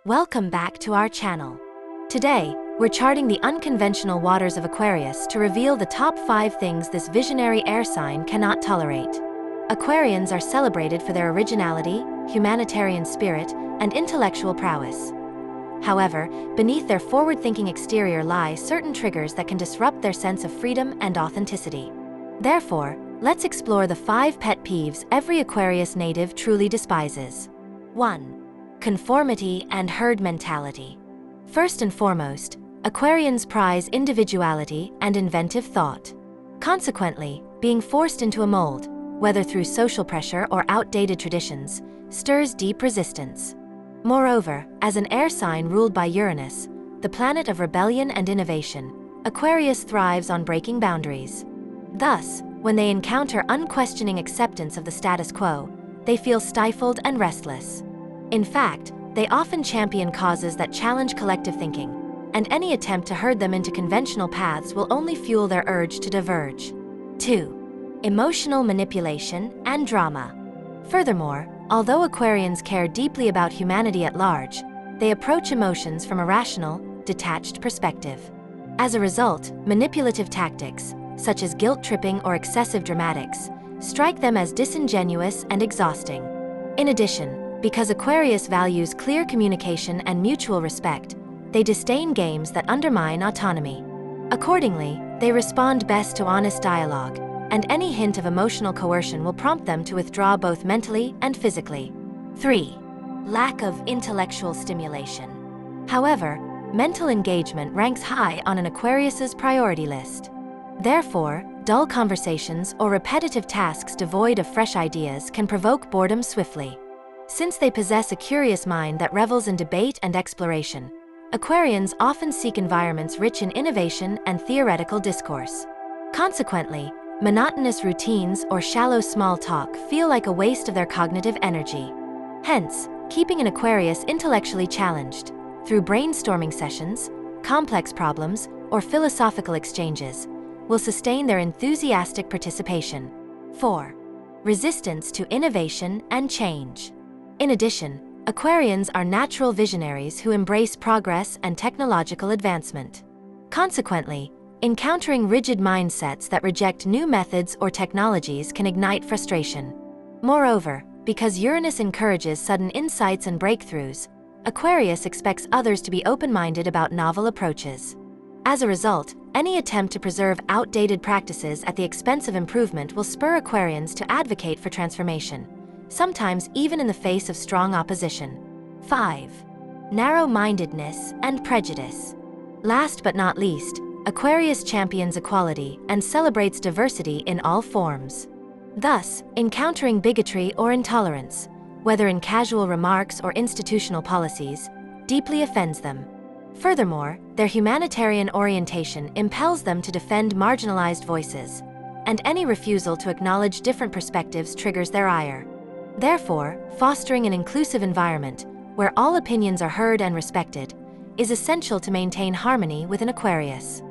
Welcome back to our channel. Today, we're charting the unconventional waters of Aquarius to reveal the top 5 things this visionary air sign cannot tolerate. Aquarians are celebrated for their originality, humanitarian spirit, and intellectual prowess. However, beneath their forward-thinking exterior lie certain triggers that can disrupt their sense of freedom and authenticity. Therefore, let's explore the 5 pet peeves every Aquarius native truly despises. 1. Conformity and herd mentality. First and foremost, Aquarians prize individuality and inventive thought. Consequently, being forced into a mold, whether through social pressure or outdated traditions, stirs deep resistance. Moreover, as an air sign ruled by Uranus, the planet of rebellion and innovation, Aquarius thrives on breaking boundaries. Thus, when they encounter unquestioning acceptance of the status quo, they feel stifled and restless. In fact, they often champion causes that challenge collective thinking, and any attempt to herd them into conventional paths will only fuel their urge to diverge. 2. Emotional manipulation and drama. Furthermore, although Aquarians care deeply about humanity at large, they approach emotions from a rational, detached perspective. As a result, manipulative tactics, such as guilt-tripping or excessive dramatics, strike them as disingenuous and exhausting. In addition, because Aquarius values clear communication and mutual respect, they disdain games that undermine autonomy. Accordingly, they respond best to honest dialogue, and any hint of emotional coercion will prompt them to withdraw both mentally and physically. 3. Lack of intellectual stimulation. However, mental engagement ranks high on an Aquarius's priority list. Therefore, dull conversations or repetitive tasks devoid of fresh ideas can provoke boredom swiftly. Since they possess a curious mind that revels in debate and exploration, Aquarians often seek environments rich in innovation and theoretical discourse. Consequently, monotonous routines or shallow small talk feel like a waste of their cognitive energy. Hence, keeping an Aquarius intellectually challenged, through brainstorming sessions, complex problems, or philosophical exchanges, will sustain their enthusiastic participation. 4. Resistance to innovation and change. In addition, Aquarians are natural visionaries who embrace progress and technological advancement. Consequently, encountering rigid mindsets that reject new methods or technologies can ignite frustration. Moreover, because Uranus encourages sudden insights and breakthroughs, Aquarius expects others to be open-minded about novel approaches. As a result, any attempt to preserve outdated practices at the expense of improvement will spur Aquarians to advocate for transformation, sometimes even in the face of strong opposition. 5. Narrow-mindedness and prejudice. Last but not least, Aquarius champions equality and celebrates diversity in all forms. Thus, encountering bigotry or intolerance, whether in casual remarks or institutional policies, deeply offends them. Furthermore, their humanitarian orientation impels them to defend marginalized voices, and any refusal to acknowledge different perspectives triggers their ire. Therefore, fostering an inclusive environment, where all opinions are heard and respected, is essential to maintain harmony within Aquarius.